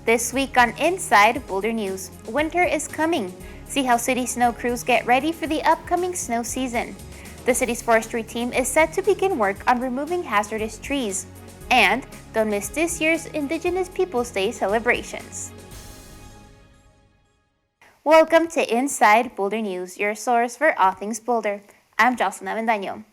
This week on Inside Boulder News, winter is coming. See how city snow crews get ready for the upcoming snow season. The city's forestry team is set to begin work on removing hazardous trees. And don't miss this year's Indigenous Peoples Day celebrations. Welcome to Inside Boulder News, your source for all things Boulder. I'm Jocelyn Avendaño.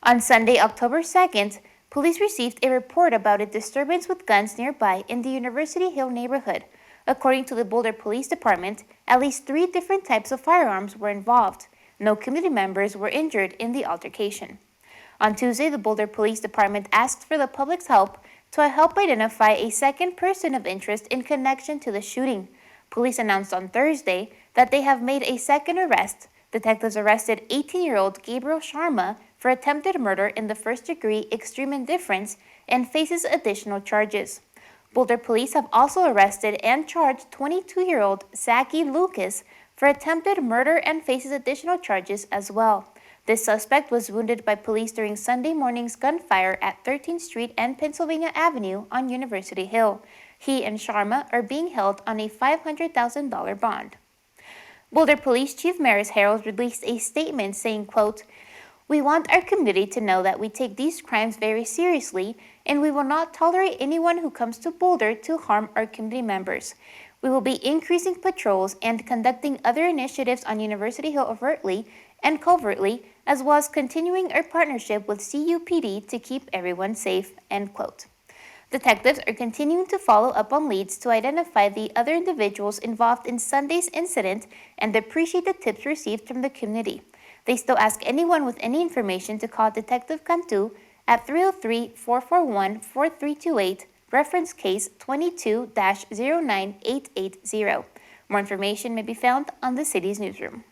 On Sunday, October 2nd, police received a report about a disturbance with guns nearby in the University Hill neighborhood. According to the Boulder Police Department, at least 3 different types of firearms were involved. No community members were injured in the altercation. On Tuesday, the Boulder Police Department asked for the public's help to help identify a second person of interest in connection to the shooting. Police announced on Thursday that they have made a second arrest. Detectives arrested 18-year-old Gabriel Sharma for attempted murder in the first-degree extreme indifference and faces additional charges. Boulder police have also arrested and charged 22-year-old Zachy Lucas for attempted murder and faces additional charges as well. This suspect was wounded by police during Sunday morning's gunfire at 13th Street and Pennsylvania Avenue on University Hill. He and Sharma are being held on a $500,000 bond. Boulder Police Chief Maris Harrells released a statement saying, quote, "We want our community to know that we take these crimes very seriously and we will not tolerate anyone who comes to Boulder to harm our community members. We will be increasing patrols and conducting other initiatives on University Hill overtly and covertly, as well as continuing our partnership with CUPD to keep everyone safe," end quote. Detectives are continuing to follow up on leads to identify the other individuals involved in Sunday's incident and appreciate the tips received from the community. They still ask anyone with any information to call Detective Cantu at 303-441-4328, reference case 22-09880. More information may be found on the city's newsroom.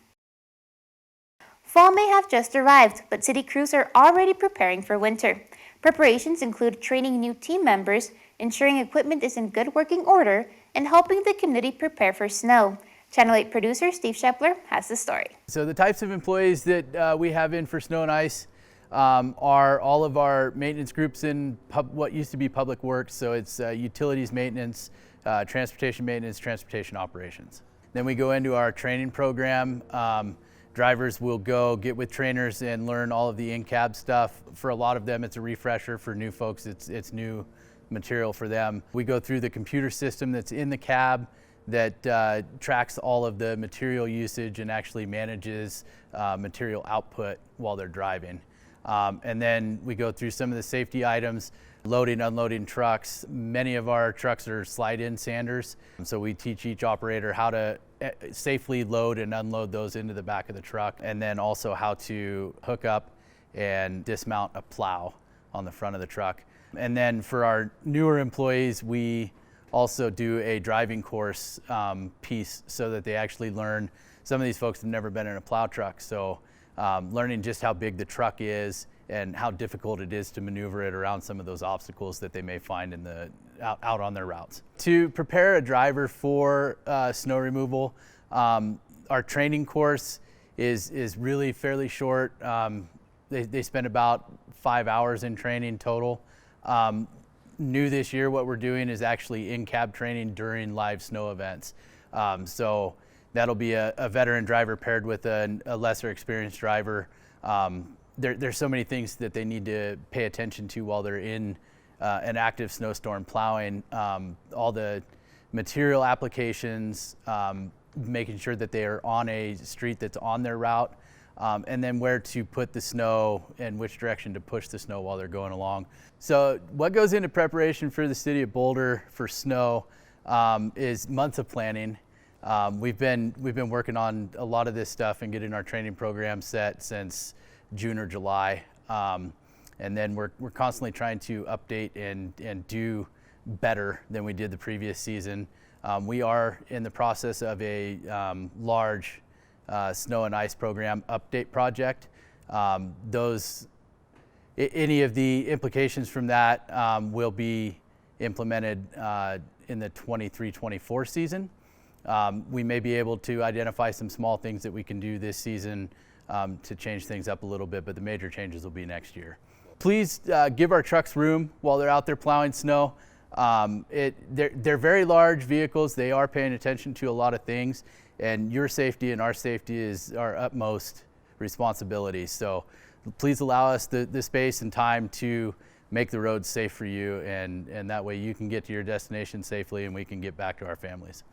Fall may have just arrived, but city crews are already preparing for winter. Preparations include training new team members, ensuring equipment is in good working order, and helping the community prepare for snow. Channel 8 producer Steve Shepler has the story. So the types of employees that we have in for snow and ice are all of our maintenance groups in what used to be public works. So it's utilities maintenance, transportation maintenance, transportation operations. Then we go into our training program. Drivers will go get with trainers and learn all of the in-cab stuff. For a lot of them, it's a refresher. For new folks, it's new material for them. We go through the computer system that's in the cab that tracks all of the material usage and actually manages material output while they're driving. And then we go through some of the safety items, loading, unloading trucks. Many of our trucks are slide-in sanders, so we teach each operator how to safely load and unload those into the back of the truck, and then also how to hook up and dismount a plow on the front of the truck. And then for our newer employees, we also do a driving course piece so that they actually learn. Some of these folks have never been in a plow truck, so learning just how big the truck is and how difficult it is to maneuver it around some of those obstacles that they may find in out on their routes. To prepare a driver for snow removal, our training course is really fairly short. They spend about 5 hours in training total. New this year, what we're doing is actually in-cab training during live snow events. So that'll be a veteran driver paired with a lesser experienced driver. There's so many things that they need to pay attention to while they're in an active snowstorm plowing. All the material applications, making sure that they are on a street that's on their route, and then where to put the snow and which direction to push the snow while they're going along. So what goes into preparation for the city of Boulder for snow is months of planning. We've been working on a lot of this stuff and getting our training program set since June or July. And then we're constantly trying to update and do better than we did the previous season. We are in the process of a large snow and ice program update project. Any of the implications from that will be implemented in the 23-24 season. We may be able to identify some small things that we can do this season to change things up a little bit, but the major changes will be next year. Please give our trucks room while they're out there plowing snow. They're very large vehicles. They are paying attention to a lot of things, and your safety and our safety is our utmost responsibility. So please allow us the space and time to make the roads safe for you, and that way you can get to your destination safely and we can get back to our families.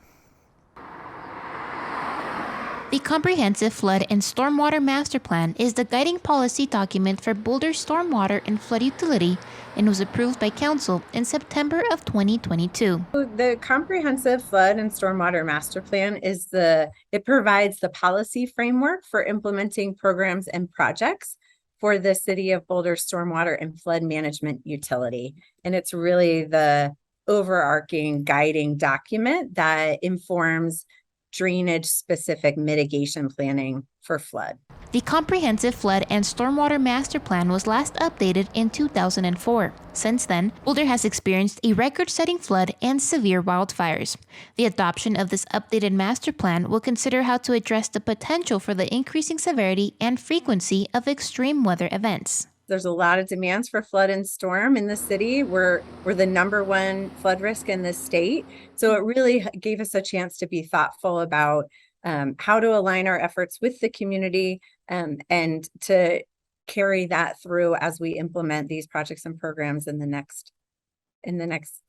The Comprehensive Flood and Stormwater Master Plan is the guiding policy document for Boulder's stormwater and flood utility and was approved by Council in September of 2022. The Comprehensive Flood and Stormwater Master Plan it provides the policy framework for implementing programs and projects for the City of Boulder stormwater and flood management utility. And it's really the overarching guiding document that informs drainage-specific mitigation planning for flood. The Comprehensive Flood and Stormwater Master Plan was last updated in 2004. Since then, Boulder has experienced a record-setting flood and severe wildfires. The adoption of this updated master plan will consider how to address the potential for the increasing severity and frequency of extreme weather events. There's a lot of demands for flood and storm in the city. We're the #1 flood risk in the state. So it really gave us a chance to be thoughtful about how to align our efforts with the community and to carry that through as we implement these projects and programs in the next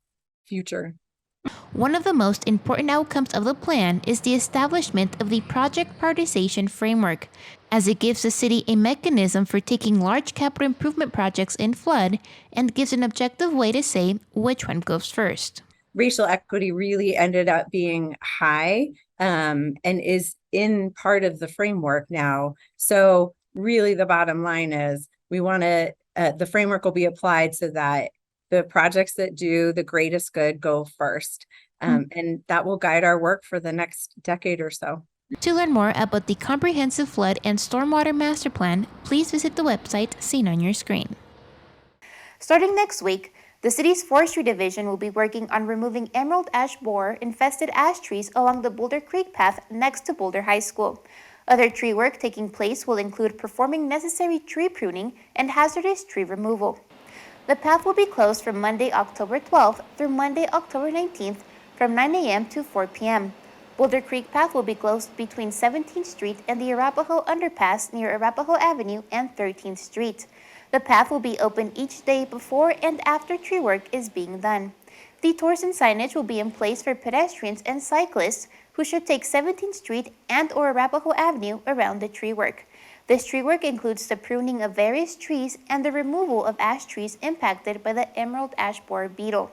future. One of the most important outcomes of the plan is the establishment of the project prioritization framework, as it gives the city a mechanism for taking large capital improvement projects in flood and gives an objective way to say which one goes first. Racial equity really ended up being high and is in part of the framework now. So really the bottom line is we want to, the framework will be applied so that the projects that do the greatest good go first. And that will guide our work for the next decade or so. To learn more about the Comprehensive Flood and Stormwater Master Plan, please visit the website seen on your screen. Starting next week, the city's forestry division will be working on removing emerald ash borer infested ash trees along the Boulder Creek path next to Boulder High School. Other tree work taking place will include performing necessary tree pruning and hazardous tree removal. The path will be closed from Monday, October 12th through Monday, October 19th from 9 a.m. to 4 p.m. Boulder Creek Path will be closed between 17th Street and the Arapahoe Underpass near Arapahoe Avenue and 13th Street. The path will be open each day before and after tree work is being done. Detours and signage will be in place for pedestrians and cyclists who should take 17th Street and or Arapahoe Avenue around the tree work. This tree work includes the pruning of various trees and the removal of ash trees impacted by the emerald ash borer beetle.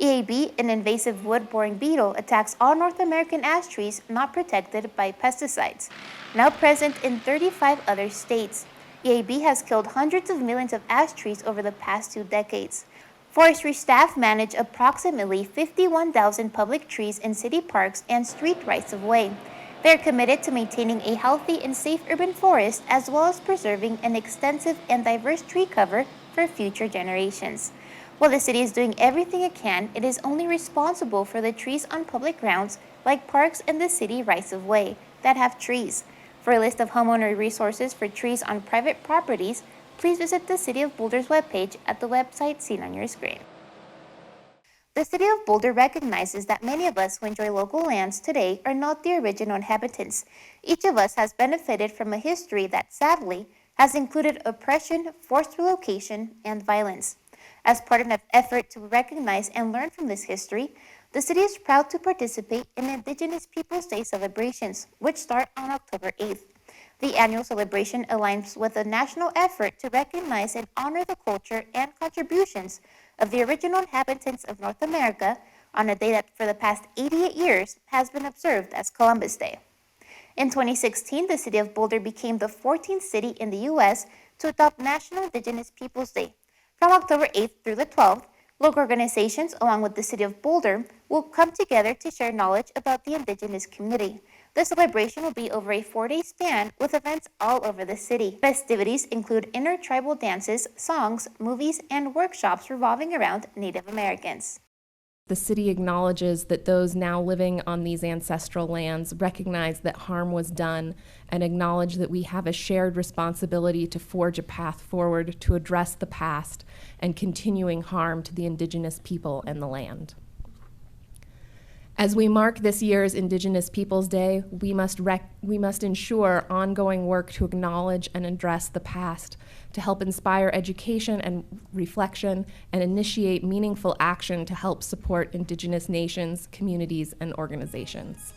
EAB, an invasive wood-boring beetle, attacks all North American ash trees not protected by pesticides. Now present in 35 other states, EAB has killed hundreds of millions of ash trees over the past 2 decades. Forestry staff manage approximately 51,000 public trees in city parks and street rights-of-way. They are committed to maintaining a healthy and safe urban forest as well as preserving an extensive and diverse tree cover for future generations. While the city is doing everything it can, it is only responsible for the trees on public grounds like parks and the city rights-of-way that have trees. For a list of homeowner resources for trees on private properties, please visit the City of Boulder's webpage at the website seen on your screen. The City of Boulder recognizes that many of us who enjoy local lands today are not the original inhabitants. Each of us has benefited from a history that, sadly, has included oppression, forced relocation, and violence. As part of an effort to recognize and learn from this history, the city is proud to participate in Indigenous Peoples Day celebrations, which start on October 8th. The annual celebration aligns with a national effort to recognize and honor the culture and contributions of the original inhabitants of North America on a day that for the past 88 years has been observed as Columbus Day. In 2016, the City of Boulder became the 14th city in the U.S. to adopt National Indigenous Peoples Day. From October 8th through the 12th, local organizations, along with the City of Boulder, will come together to share knowledge about the Indigenous community. The celebration will be over a 4-day span with events all over the city. Festivities include intertribal dances, songs, movies, and workshops revolving around Native Americans. The city acknowledges that those now living on these ancestral lands recognize that harm was done and acknowledge that we have a shared responsibility to forge a path forward to address the past and continuing harm to the Indigenous people and the land. As we mark this year's Indigenous Peoples Day, we must ensure ongoing work to acknowledge and address the past, to help inspire education and reflection, and initiate meaningful action to help support Indigenous nations, communities, and organizations.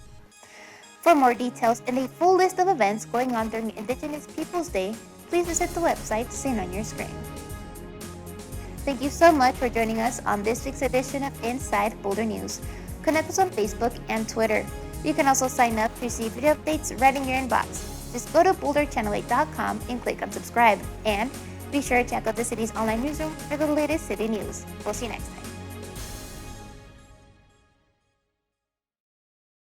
For more details and a full list of events going on during Indigenous Peoples Day, please visit the website seen on your screen. Thank you so much for joining us on this week's edition of Inside Boulder News. Connect us on Facebook and Twitter. You can also sign up to receive video updates right in your inbox. Just go to boulderchannel8.com and click on subscribe. And be sure to check out the city's online newsroom for the latest city news. We'll see you next time.